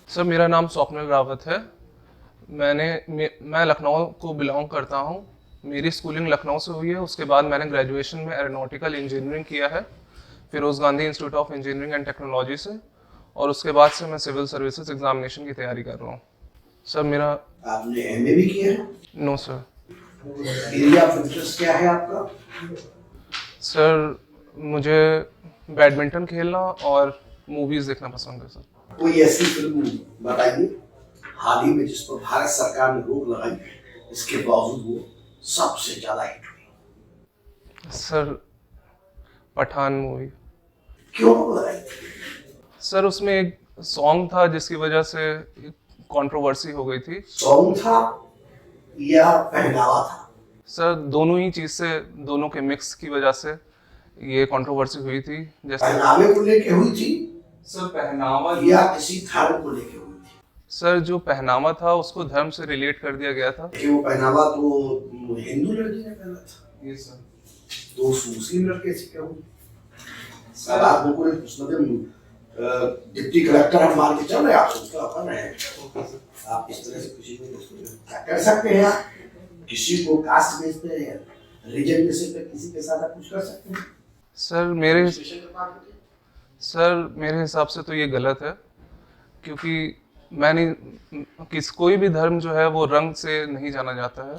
Sir मेरा नाम स्वप्निल रावत है। मैं लखनऊ को बिलोंग करता हूँ। मेरी स्कूलिंग लखनऊ से हुई है। उसके बाद मैंने ग्रेजुएशन में एरोनॉटिकल इंजीनियरिंग किया है Feroze Gandhi institute of engineering and technology से, और उसके बाद से मैं सिविल सर्विसेज एग्जामिनेशन की तैयारी कर रहा हूँ। सर मेरा आपने एमए भी किया है? No sir. Area of interest क्या है आपका? सर मुझे बैडमिंटन खेलना और मूवीज देखना पसंद है सर। कोई ऐसी फिल्म बताइए हाल ही में जिस पर भारत सरकार ने रोक लगाई, इसके बावजूद वो सबसे ज्यादा हिट हुई। Sir Pathaan movie. क्यों लगाई? सर उसमें एक सॉन्ग था जिसकी वजह से कंट्रोवर्सी हो गई थी। सॉन्ग था या पहनावा था? सर दोनों ही चीज से, दोनों के मिक्स की वजह से ये कंट्रोवर्सी हुई थी। जैसे पहनावे को लेके हुई थी सर, पहनावा या किसी धर्म को लेके हुई थी? सर जो पहनावा था उसको धर्म से रिलेट कर दिया गया था। कि वो पहनावा तो हिंदू लड़की ने पहना था। ये सर तो मुस्लिम लड़के से क्या हुई? सर आप बिल्कुल डिप्टी कलेक्टर हम मान के चल रहे, आप उसका अपन है। आप इस तरह से किसी को क्या कर सकते हैं? आप किसी को कास्ट बेस पे, रीजन बेस पे किसी के साथ आप कुछ कर सकते हैं? सर मेरे हिसाब से तो ये गलत है, क्योंकि कोई भी धर्म जो है वो रंग से नहीं जाना जाता है,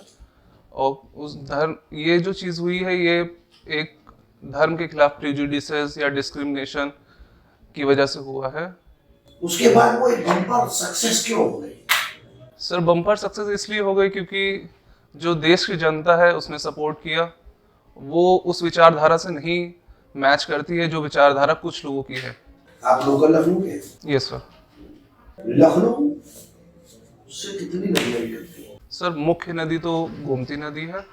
और उस धर्म, ये जो चीज़ हुई है ये एक धर्म के खिलाफ प्रेजुडिसेस या डिस्क्रिमिनेशन की वजह से हुआ है। उसके बाद वो एक बम्पर सक्सेस क्यों हो गई? सर बम्पर सक्सेस इसलिए हो गई क्योंकि जो देश की जनता है उसने सपोर्ट किया, वो उस विचारधारा से नहीं मैच करती है जो विचारधारा कुछ लोगों की है। आप लोकल लखनऊ के? Yes sir. लखनऊ से कितनी नदियां निकलती हैं? सर मुख्य नदी तो गोमती नदी है,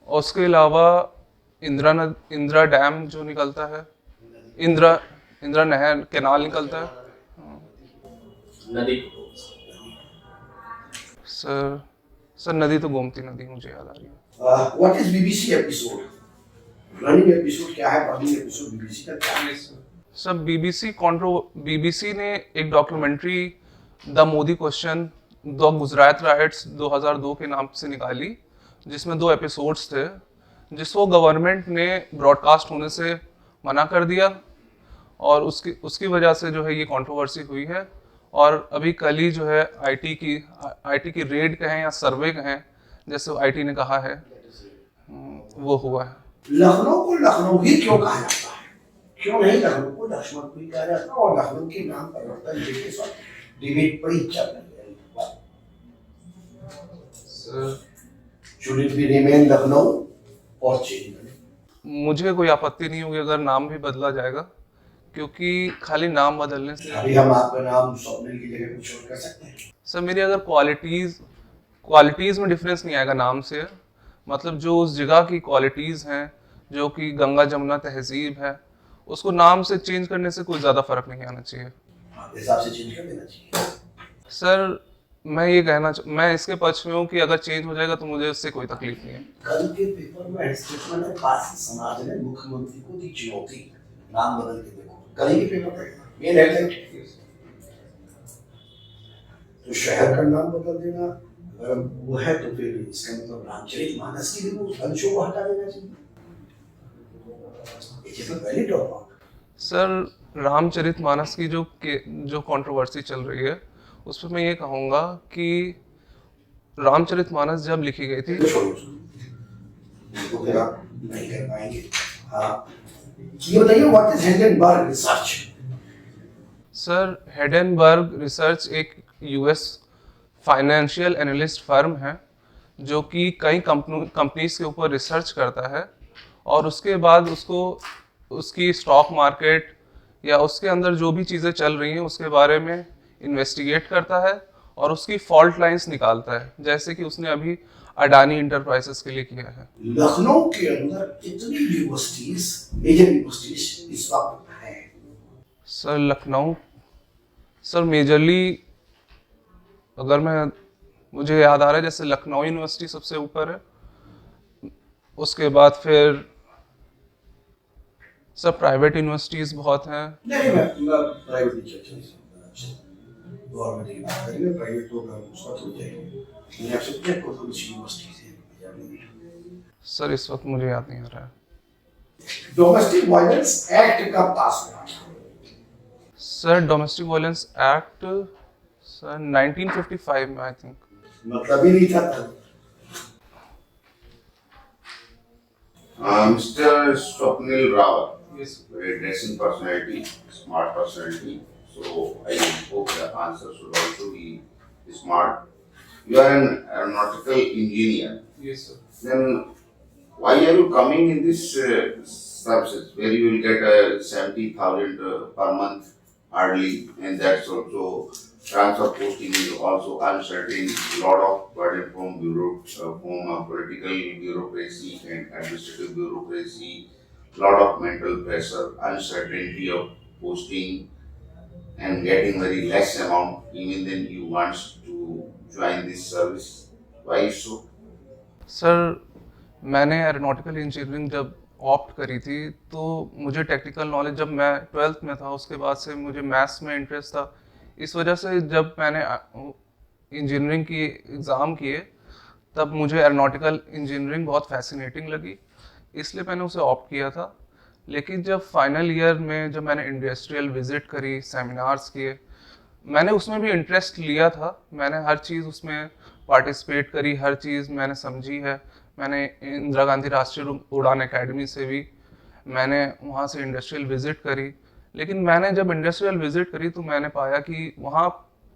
और उसके अलावा इंदिरा डैम जो निकलता है, इंदिरा नहर कैनाल निकलता है। नदी सर नदी तो गोमती नदी मुझे याद आ रही है। What is BBC episode? Running episode क्या है? रनिंग एपिसोड बीबीसी का क्या है? सर बीबीसी ने एक documentary the Modi question the Gujarat rights 2002 के नाम से निकाली, जिसमें 2 एपिसोड्स थे, जिसको गवर्नमेंट ने ब्रॉडकास्ट होने से मना कर दिया, और उसकी वजह से जो है ये कंट्रोवर्सी हुई है। और अभी कल ही जो है आईटी की रेड कहें या सर्वे कहें, जैसे आईटी ने कहा है, वो हुआ है। लखनऊ को लखनऊ ही क्यों कहा जाता है? क्यों नहीं लखनऊ को लक्ष्मणपुरी कहा जाता? और लखनऊ के नाम परिवर्तन के साथ डिबेट बड़ी चल रही है। Should it be remain Lucknow और चेंज? मुझे कोई आपत्ति नहीं होगी अगर नाम भी बदला जाएगा, क्योंकि खाली नाम बदलने से अभी हम आपका नाम स्वप्निल की जगह कुछ और कर सकते हैं। सर मेरी अगर क्वालिटीज में डिफरेंस नहीं आएगा नाम से, मतलब जो उस जगह की क्वालिटीज हैं, जो कि गंगा जमुना तहजीब है, उसको नाम से चेंज करने से कोई ज्यादा फर्क नहीं आना चाहिए। आपके हिसाब से चेंज कर देना चाहिए? सर मैं इसके पक्ष में हूँ कि अगर चेंज हो जाएगा तो मुझे उससे कोई तकलीफ नहीं है। कल के पेपर में स्टेटमेंट है, पास समाज ने मुख्यमंत्री को दी चुनौती, नाम बदल के देखो। कल के पेपर में मेन हेडलाइन, तो शहर का नाम बदल देना अगर वो है तो फिर इसका मतलब रामचरितमानस की भी उस अंशों को हटा देना चाहिए। सर रामचरितमानस की जो कंट्रोवर्सी चल रही है, उस पर मैं ये कहूँगा कि रामचरितमानस जब लिखी गई थी, नहीं कर पाएंगे। हाँ, ये बताइए what is Hindenburg research? Sir Hindenburg research एक यूएस फाइनेंशियल एनालिस्ट फर्म है, जो कि कई कंपनीज के ऊपर रिसर्च करता है, और उसके बाद उसकी स्टॉक मार्केट या उसके अंदर जो भी चीज़ें चल रही हैं उसके बारे में इन्वेस्टिगेट करता है और उसकी फॉल्ट लाइंस निकालता है, जैसे कि उसने अभी अडानी इंटरप्राइजेस के लिए किया है। लखनऊ के अंदर कितनी यूनिवर्सिटीज, मेजर यूनिवर्सिटीज इस वक्त है? सर लखनऊ, सर मेजरली अगर मुझे याद आ रहा है, जैसे लखनऊ यूनिवर्सिटी सबसे ऊपर है, उसके बाद फिर सर प्राइवेट यूनिवर्सिटीज बहुत हैं। नहीं मैं प्राइवेट नहीं चर्चा गवर्नमेंट की बात करेंगे, प्राइवेट तो उसका तो जाएंगे। मैंने आपसे पूछा कौन सी यूनिवर्सिटी से पंजाब में। सर इस वक्त मुझे याद नहीं आ रहा है। डोमेस्टिक वायलेंस एक्ट कब पास हुआ? Sir domestic violence act sir 1955 में आई थिंक। मतलब ही नहीं था तब। Mr. Swapnil Rawat, yes, very dressing personality, smart personality. So I hope the answer should also be smart. You are an aeronautical engineer. Yes sir. Then why are you coming in this services where you will get 70,000 per month hardly, and that's also transfer posting is also uncertain. Lot of burden from political bureaucracy and administrative bureaucracy. Lot of mental pressure, uncertainty of posting, and getting very less amount even then you want to join this service. Why so? Sir मैंने aeronautical engineering जब opt करी थी तो मुझे technical knowledge, जब मैं 12th में था उसके बाद से मुझे मैथ्स में इंटरेस्ट था। इस वजह से जब मैंने इंजीनियरिंग की एग्ज़ाम किए तब मुझे एरोनॉटिकल इंजीनियरिंग बहुत फैसिनेटिंग लगी, इसलिए मैंने उसे ऑप्ट किया था। लेकिन जब फाइनल ईयर में जब मैंने इंडस्ट्रियल विजिट करी, सेमिनार्स किए, मैंने उसमें भी इंटरेस्ट लिया था। मैंने हर चीज़ उसमें पार्टिसिपेट करी, हर चीज़ मैंने समझी है। मैंने इंदिरा गांधी राष्ट्रीय उड़ान एकेडमी से भी मैंने वहाँ से इंडस्ट्रियल विजिट करी। लेकिन मैंने जब इंडस्ट्रियल विजिट करी तो मैंने पाया कि वहाँ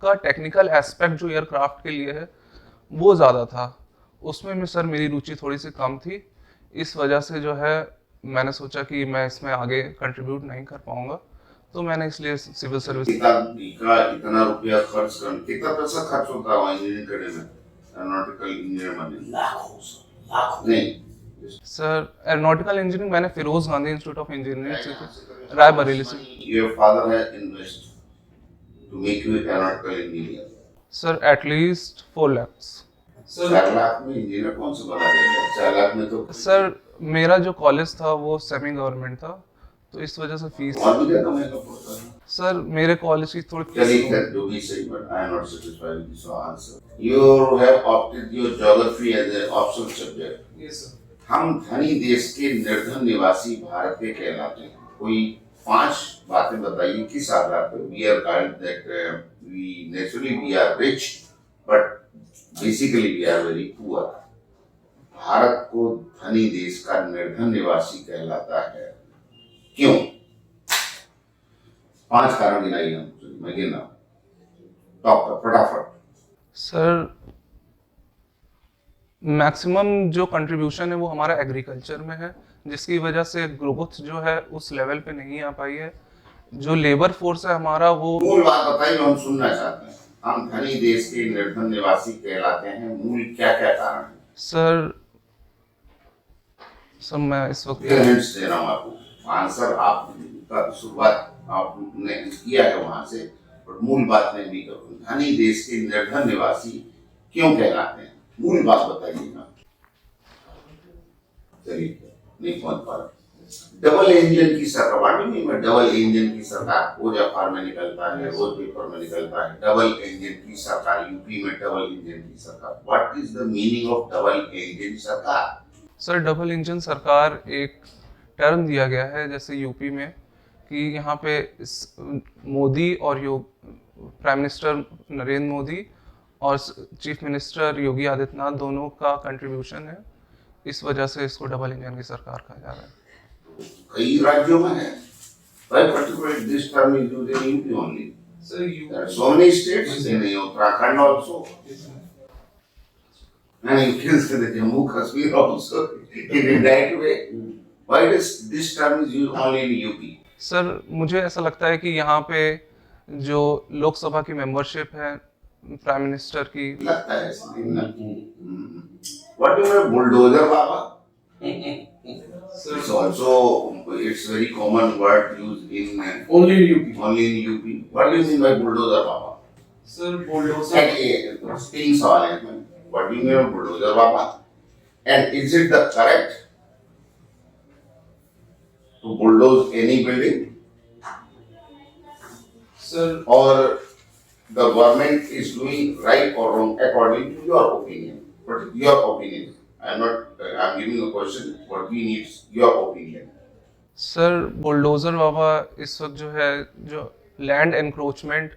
का टेक्निकल एस्पेक्ट जो एयरक्राफ्ट के लिए है वो ज़्यादा था, उसमें में सर मेरी रुचि थोड़ी सी कम थी। इस वजह से जो है मैंने सोचा कि मैं इसमें आगे कंट्रीब्यूट नहीं कर पाऊँगा, तो मैंने इसलिए सिविल सर्विस। इतना रुपया खर्च कर, कितना पैसा खर्च होता है इंजीनियरिंग करने में, एरोनॉटिकल इंजीनियर बनने में? लाखों नहीं सर एरोनॉटिकल इंजीनियरिंग मैंने Feroze Gandhi institute of engineering से रायबरेली से। Your father has invest to make you aeronautical engineer? Sir at least 4 lakhs। 4 lakh में इंजीनियर कौन सा बना देगा? 4 लाख में तो सर मेरा जो कॉलेज था वो सेमी गवर्नमेंट था, तो इस वजह से फीस और भी ज्यादा महंगा पड़ता है। सर मेरे कॉलेज की थोड़ी चलिए that do be safe, but I am not satisfied with this answer. You have opted your geography as an optional subject. Yes sir. हम धनी देश के निर्धन निवासी भारत के कहलाते हैं। कोई 5 बातें बताइए किस आधार पर we are called that we are rich, but basically we are very poor. Bharat को धनी देश का निर्धन निवासी कहलाता है, क्यों? 5 कारण गिनाइए हम, मैं गिना टॉप फटाफट। सर मैक्सिमम जो कंट्रीब्यूशन है वो हमारा एग्रीकल्चर में है, जिसकी वजह से ग्रोथ जो है उस लेवल पे नहीं आ पाई है। जो लेबर फोर्स है हमारा वो मूल बात बताइए, हम सुनना चाहते हैं। हम धनी देश के निर्धन निवासी कहलाते हैं, मूल क्या क्या कारण है? सर मैं इस वक्त हिंट्स दे रहा हूँ आपको, आंसर आपका शुरुआत आपने किया है वहां से, पर मूल बात में भी करूँ। धनी देश के निर्धन निवासी क्यों कहलाते हैं, मूल बात बताइएगा। चलिए नहीं पहुंच पा रहा। डबल इंजन की सरकार, वाट में डबल इंजन की सरकार रोज अखबार में निकलता है, रोज पेपर में निकलता है। डबल इंजन की सरकार, यूपी में डबल इंजन की सरकार। What is the meaning of double engine सरकार? सर डबल इंजन सरकार एक टर्म दिया गया है जैसे यूपी में कि यहाँ पे मोदी और प्राइम मिनिस्टर नरेंद्र मोदी और चीफ मिनिस्टर योगी आदित्यनाथ दोनों का कंट्रीब्यूशन है, इस वजह से इसको डबल इंजन की सरकार कहा जा रहा है। कई राज्यों में है, but particularly this term is used in UP only. Sir, There are so many states in Uttarakhand also. And you can say that Jammu Kashmir also in a right way. Why does this term is used only in UP? Sir मुझे ऐसा लगता है कि यहाँ पे जो लोकसभा की membership है प्राइम मिनिस्टर की, लगता है What do you mean bulldozer, Baba? It's also it's very common word used in only in UP. Only in UP. What do you mean by bulldozer, Baba? Sir bulldozer Spinning सवाल है। What do you mean by bulldozer, Baba? And is it the correct to bulldoze any building? Sir, Or the government is doing right or wrong according to your opinion? What is your opinion? I'm giving a question, what we need is your opinion. Sir bulldozer बाबा इस वक्त जो है जो land encroachment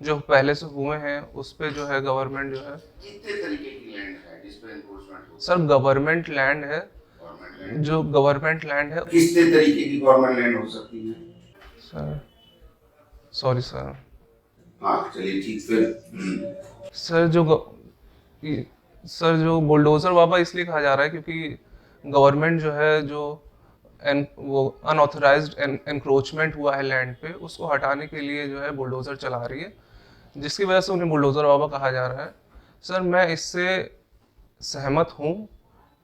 जो पहले से हुए हैं उस पे जो है गवर्नमेंट जो है कितने तरीके की लैंड है जिस पे एनक्रोचमेंट हो? सर गवर्नमेंट लैंड है, गवर्नमेंट लैंड जो गवर्नमेंट लैंड है कितने तरीके की गवर्नमेंट लैंड हो सकती है? सर सॉरी सर हाँ चलिए ठीक फिर सर सर जो बुलडोज़र बाबा इसलिए कहा जा रहा है क्योंकि गवर्नमेंट जो है जो वो अनऑथराइज्ड एनक्रोचमेंट हुआ है लैंड पे उसको हटाने के लिए जो है बुलडोज़र चला रही है, जिसकी वजह से उन्हें बुलडोज़र बाबा कहा जा रहा है। सर मैं इससे सहमत हूँ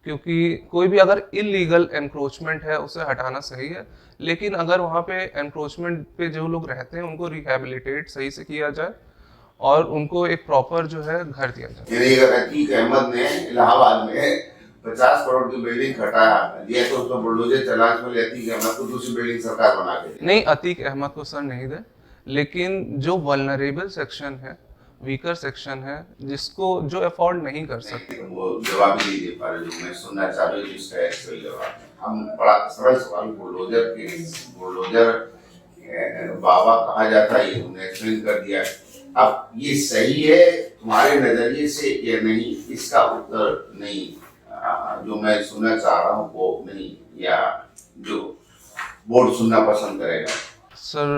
क्योंकि कोई भी अगर इलीगल एनक्रोचमेंट है उसे हटाना सही है, लेकिन अगर वहाँ पे एनक्रोचमेंट पे जो लोग रहते हैं उनको रिहैबिलिटेट सही से किया जाए और उनको एक प्रॉपर जो है घर दिया जाए। अगर अतीक अहमद ने इलाहाबाद में 50 करोड़ की बिल्डिंग हटाया दिया तो उसको बुलडोजर चलाने वाले अतीक अहमद को दूसरी बिल्डिंग सरकार बना के नहीं, अतीक अहमद को सर नहीं दे, लेकिन जो वल्नरेबल सेक्शन है, वीकर सेक्शन है, जिसको जो अफोर्ड नहीं कर सकते वो जवाब ही नहीं दे पा रहे। जो मैं सुनना चाह रहा हूँ इसका एक्चुअल जवाब हम बड़ा सरल सवाल बुलडोजर बाबा कहा जाता है ये तुमने एक्सप्लेन कर दिया। अब ये सही है तुम्हारे नजरिए से या नहीं, इसका उत्तर नहीं जो मैं सुनना चाह रहा हूँ वो नहीं, या जो बोर्ड सुनना पसंद करेगा। सर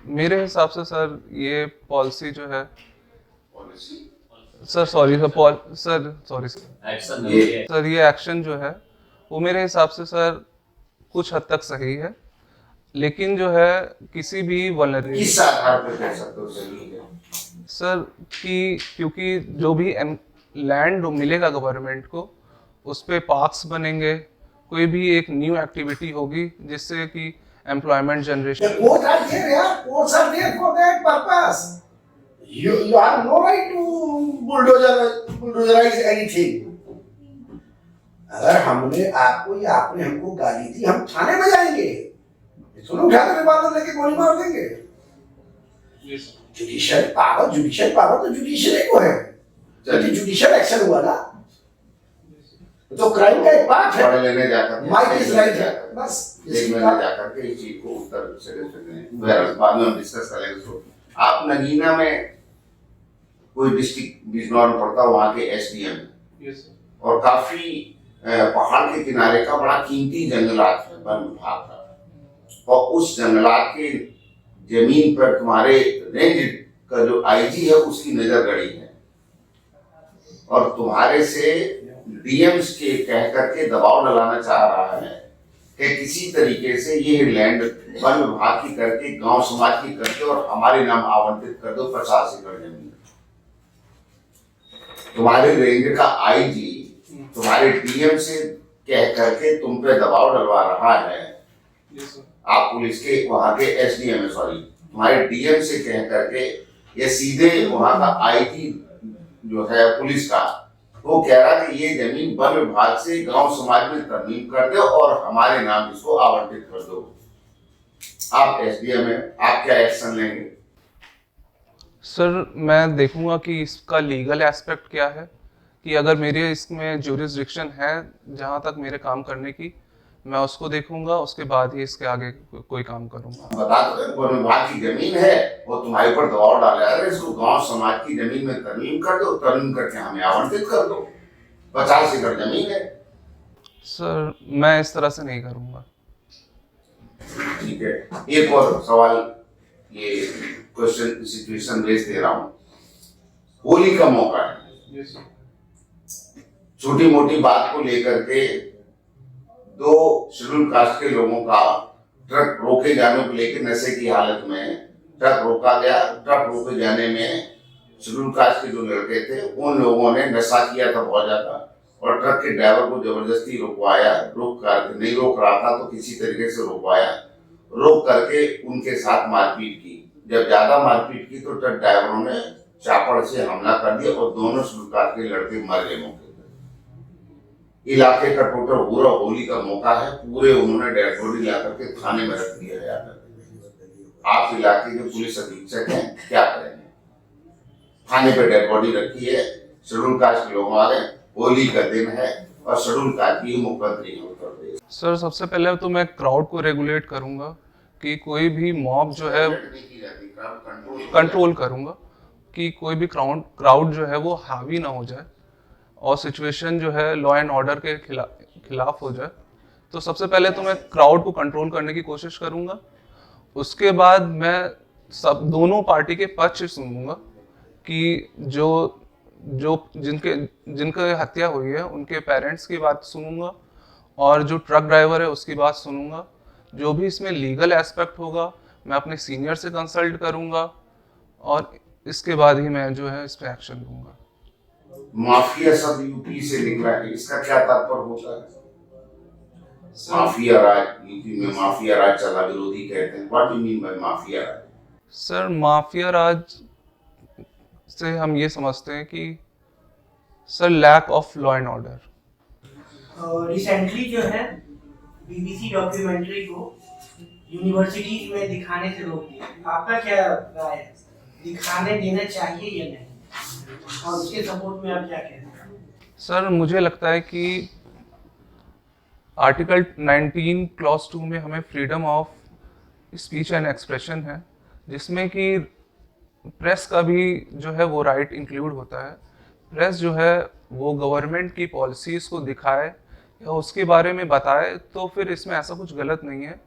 मेरे हिसाब से सर ये पॉलिसी जो है सर सॉरी सर ये एक्शन जो है वो मेरे हिसाब से सर कुछ हद तक सही है, लेकिन जो है किसी भी वल्नरेबल किस आधार पर कह सकते हो सही है सर कि क्योंकि जो भी लैंड मिलेगा गवर्नमेंट को उस पे पार्क्स बनेंगे, कोई भी एक न्यू एक्टिविटी होगी जिससे कि employment generation. Courts are there, yeah. Courts are there for that purpose. You have no right to bulldozerize anything. अगर हमने आपको या आपने हमको गाली दी हम थाने में जाएंगे, सुनो उठा कर रिवॉल्वर लेके गोली मार देंगे। जुडिशियल पावर तो जुडिशियरी को है, जुडिशियल एक्शन हुआ ना तो क्राइम का एक पार्ट है। लेने जाकर माइक इज राइट है बस लेने जाकर के इस चीज को उत्तर से बाद में हम डिस्कस करेंगे। तो आप नगीना में कोई डिस्ट्रिक्ट बिजनौर में पड़ता वहाँ के एसडीएम और काफी पहाड़ के किनारे का बड़ा कीमती जंगलात है वन विभाग का, और उस जंगलात के जमीन पर तुम्हारे रेंज का जो आईजी है उसकी नजर गड़ी है और तुम्हारे से डीएम्स के कह करके दबाव डालना चाह रहा है कि किसी तरीके से ये लैंड वन विभाग की करके गांव समाज की करके और हमारे नाम आवंटित कर दो 50 एकड़ जमीन। तुम्हारे रेंज का आईजी तुम्हारे डीएम से कह करके तुम पे दबाव डलवा रहा है। आप पुलिस के वहां के एसडीएम तुम्हारे डीएम से कह करके ये सीधे वहां का आईजी जो है पुलिस का वो कह रहा कि ये जमीन वन विभाग से गांव समाज में तरमीम कर दो और हमारे नाम इसको आवंटित कर दो। आप एसडीएम है, आप क्या एक्शन लेंगे? सर मैं देखूंगा कि इसका लीगल एस्पेक्ट क्या है, कि अगर मेरे इसमें ज्यूरिसडिक्शन है जहां तक मेरे काम करने की मैं उसको देखूंगा, उसके बाद ही इसके आगे कोई काम करूंगा। बता दो वन विभाग की जमीन है वो तुम्हारे ऊपर दबाव डाला है, इसको गांव समाज की जमीन में तरमीम कर दो, तरमीम करके हमें आवंटित कर दो, 50 एकड़ जमीन है। सर मैं इस तरह से नहीं करूंगा। ठीक है, एक और सवाल ये क्वेश्चन सिचुएशन रेज दे रहा हूँ। होली का मौका है, छोटी मोटी बात को लेकर के दो शेड्यूल कास्ट के लोगों का ट्रक रोके जाने को लेकर नशे की हालत में ट्रक रोका गया। ट्रक रोके जाने में शेड्यूल कास्ट के जो लड़के थे उन लोगों ने नशा किया था बहुत ज्यादा और ट्रक के ड्राइवर को जबरदस्ती रुकवाया, नहीं रोक रहा था तो किसी तरीके से रुकवाया, रोक करके उनके साथ मारपीट की। जब ज्यादा मारपीट की तो ट्रक ड्राइवरों ने चापड़ से हमला कर दिया और दोनों शेड्यूल कास्ट के लड़के मर गए मौके पर। इलाके का टोटल पूरा होली का मौका है, पूरे उन्होंने डेड बॉडी ला करके थाने में रख दिया है। आप इलाके के पुलिस अधीक्षक हैं, क्या करेंगे? थाने पे डेड बॉडी रखी है, शेड्यूल कास्ट के लोग आ रहे, होली का दिन है और शेड्यूल कास्ट की मुख्यमंत्री है उत्तर प्रदेश। सर सबसे पहले तो मैं क्राउड को रेगुलेट करूंगा कि कोई भी मॉब जो है कंट्रोल करूंगा कि कोई भी क्राउड जो है वो हावी ना हो जाए और सिचुएशन जो है लॉ एंड ऑर्डर के खिलाफ हो जाए। तो सबसे पहले तो मैं क्राउड को कंट्रोल करने की कोशिश करूंगा। उसके बाद मैं सब दोनों पार्टी के पक्ष सुनूंगा कि जो जो जिनके हत्या हुई है उनके पेरेंट्स की बात सुनूंगा और जो ट्रक ड्राइवर है उसकी बात सुनूंगा। जो भी इसमें लीगल एस्पेक्ट होगा मैं अपने सीनियर से कंसल्ट करूंगा और इसके बाद ही मैं जो है इस पर एक्शन लूंगा। माफिया सब यूपी से निकला है, इसका क्या तात्पर्य होता है? माफिया राज, यूपी में माफिया राज चला, विरोधी कहते हैं। What do you mean by mafia raj? Sir mafia राज से हम ये समझते हैं कि sir lack of law and order. Recently जो है बीबीसी डॉक्यूमेंट्री को यूनिवर्सिटीज में दिखाने से रोक दिया, आपका क्या राय है? दिखाने देना चाहिए या नहीं, और उसके सपोर्ट में आप क्या कहते हैं? सर मुझे लगता है कि आर्टिकल 19 क्लॉज 2 में हमें freedom of speech and expression है, जिसमें कि प्रेस का भी जो है वो राइट इंक्लूड होता है। प्रेस जो है वो गवर्नमेंट की पॉलिसीज़ को दिखाए या उसके बारे में बताए, तो फिर इसमें ऐसा कुछ गलत नहीं है।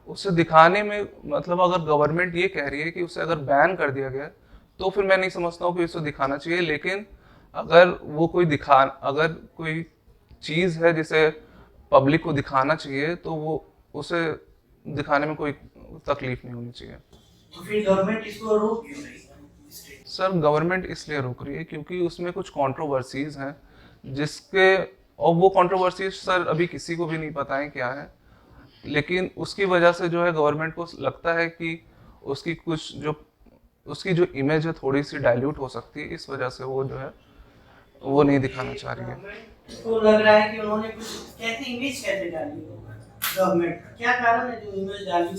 उसे दिखाने में मतलब अगर गवर्नमेंट ये कह रही है कि उसे अगर बैन कर दिया गया तो फिर मैं नहीं समझता हूँ कि उसे दिखाना चाहिए। लेकिन अगर वो अगर कोई चीज़ है जिसे पब्लिक को दिखाना चाहिए तो वो उसे दिखाने में कोई तकलीफ नहीं होनी चाहिए। तो फिर गवर्नमेंट इसको रोक क्यों रही है? सर गवर्नमेंट इसलिए रोक रही है क्योंकि उसमें कुछ कंट्रोवर्सीज हैं जिसके, और वो कंट्रोवर्सीज सर अभी किसी को भी नहीं पता है क्या है, लेकिन उसकी वजह से जो है गवर्नमेंट को लगता है कि उसकी जो इमेज है थोड़ी सी डाइल्यूट हो सकती है, इस वजह से वो जो है वो नहीं दिखाना चाह रही है। तो लग रहा है कि उन्होंने कुछ कैसे इमेज कैसे डाली गवर्नमेंट का, क्या कारण है जो इमेज डाली?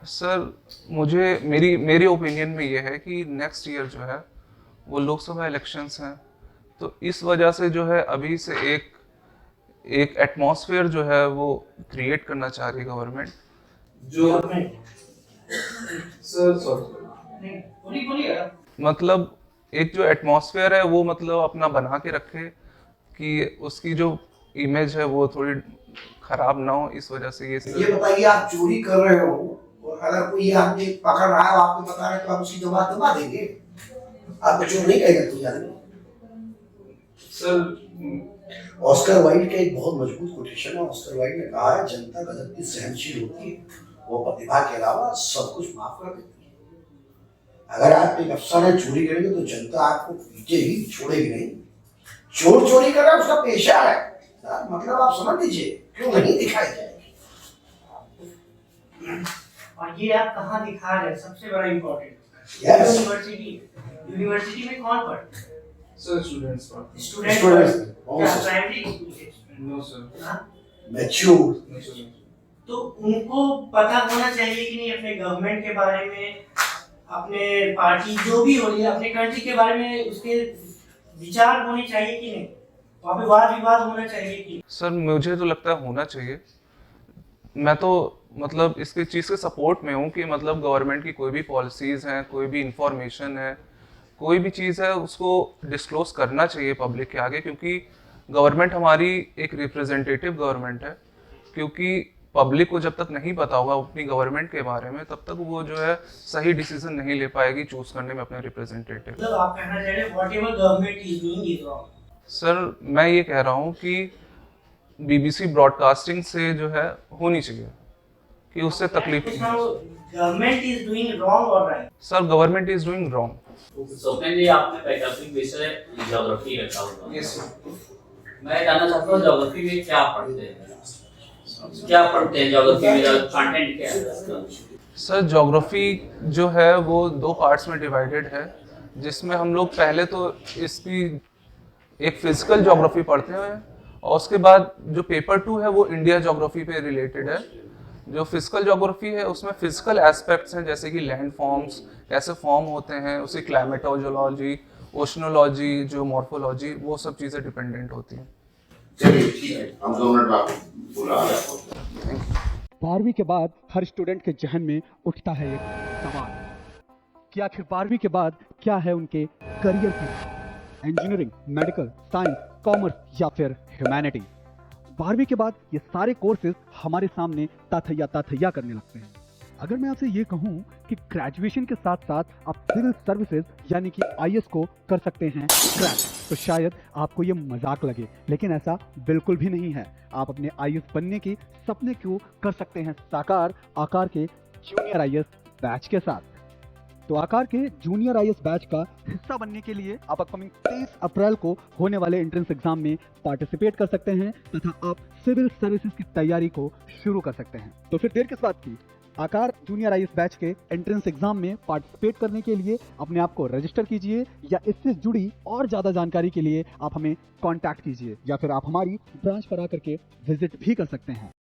सर मेरी ओपिनियन में ये है कि नेक्स्ट ईयर जो है वो लोकसभा इलेक्शंस हैं, तो इस वजह से जो है अभी से एक एटमॉस्फेयर जो है वो क्रिएट करना चाह रही है गवर्नमेंट। जो मतलब एक जो एटमॉस्फेयर है वो मतलब अपना बना के रखे कि उसकी जो इमेज है वो थोड़ी खराब ना हो, इस वजह से ये बताइए आप चोरी कर रहे हो और अगर कोई आपने पकड़ रहा है आपको बता रहे तो आप उसकी जवाब दबा देंगे? आप चोर नहीं कहेगा कोई आदमी। सर ऑस्कर वाइल्ड का एक बहुत मजबूत कोटेशन है। ऑस्कर वाइल्ड ने कहा है जनता गजब की सहनशील होती है, वो प्रतिभा के अलावा सब कुछ माफ कर देती है। अगर आप एक अफसर है चोरी करेंगे तो जनता आपको पीछे ही छोड़ेगी नहीं। चोर चोरी कर रहा है उसका पेशा है, मतलब आप समझ लीजिए क्यों नहीं दिखाई जाएगी। और ये आप कहाँ दिखा रहे हैं, सबसे बड़ा इम्पोर्टेंट यूनिवर्सिटी में कौन पढ़ते हैं? Sir students primary no sir mature. तो उनको पता होना चाहिए कि नहीं अपने गवर्नमेंट के बारे में, अपने पार्टी जो भी हो रही है, अपने कंट्री के बारे में उसके विचार होने चाहिए कि नहीं? वहाँ पे वाद विवाद होना चाहिए कि? सर मुझे तो लगता है होना चाहिए। मैं तो मतलब इसके चीज़ के सपोर्ट में हूँ कि मतलब गवर्नमेंट की कोई भी पॉलिसीज़ हैं, कोई भी इंफॉर्मेशन है, कोई भी चीज़ है उसको डिस्क्लोज करना चाहिए पब्लिक के आगे, क्योंकि गवर्नमेंट हमारी एक रिप्रेजेंटेटिव गवर्नमेंट है। क्योंकि पब्लिक को जब तक नहीं पता होगा अपनी गवर्नमेंट के बारे में तब तक वो जो है सही डिसीजन नहीं ले पाएगी चूज करने में अपने रिप्रेजेंटेटिव। मतलब आप कहना चाह रहे हैं whatever government is doing is wrong? Sir मैं ये कह रहा हूँ कि बीबीसी ब्रॉडकास्टिंग से जो है होनी चाहिए कि उससे तकलीफ नहीं है। गवर्नमेंट इज डूइंग रॉन्ग और right? Sir government is doing wrong. Swapnil ji आपने वैकल्पिक विषय ज्योग्राफी रखा हुआ। Yes sir. मैं जानना चाहता हूँ ज्योग्राफी में क्या पढ़ते हैं, ज्योग्राफी में कंटेंट क्या है? सर ज्योग्राफी जो है वो 2 पार्ट्स में डिवाइडेड है, जिसमें हम लोग पहले तो इसकी एक फिजिकल ज्योग्राफी पढ़ते हैं और उसके बाद जो पेपर 2 है वो इंडिया ज्योग्राफी पे रिलेटेड है। जो फिजिकल ज्योग्राफी है उसमें फिजिकल एस्पेक्ट्स हैं, जैसे कि लैंड फॉर्म्स कैसे फॉर्म होते हैं, उसकी क्लाइमेटोलॉजी, ओशनोलॉजी, जो मॉर्फोलॉजी, वो सब चीज़ें डिपेंडेंट होती हैं। चलिए ठीक है, हम 2 मिनट में आपको बुला रहे हैं। 12वीं के बाद हर स्टूडेंट के जहन में उठता है एक सवाल कि आखिर 12वीं के बाद क्या है उनके करियर की, इंजीनियरिंग, मेडिकल, साइंस, कॉमर्स या फिर ह्यूमैनिटी। 12वीं के बाद ये सारे कोर्सेज हमारे सामने ताथैया करने लगते हैं। अगर मैं आपसे ये कहूँ कि ग्रेजुएशन के साथ साथ आप सिविल सर्विसेज यानी कि IAS को कर सकते हैं क्रैक, तो शायद आपको ये मजाक लगे, लेकिन ऐसा बिल्कुल भी नहीं है। आप अपने IAS बनने की सपने को कर सकते हैं साकार आकार के जूनियर IAS बैच के साथ। तो आकार के जूनियर IAS बैच का हिस्सा बनने के लिए आप अपकमिंग 23 अप्रैल को होने वाले एंट्रेंस एग्जाम में पार्टिसिपेट कर सकते हैं तथा आप सिविल सर्विसेज की तैयारी को शुरू कर सकते हैं। तो फिर देर किस बात की, आकार जूनियर IAS बैच के एंट्रेंस एग्जाम में पार्टिसिपेट करने के लिए अपने आप को रजिस्टर कीजिए, या इससे जुड़ी और ज़्यादा जानकारी के लिए आप हमें कांटेक्ट कीजिए, या फिर आप हमारी ब्रांच पर आकर के विजिट भी कर सकते हैं।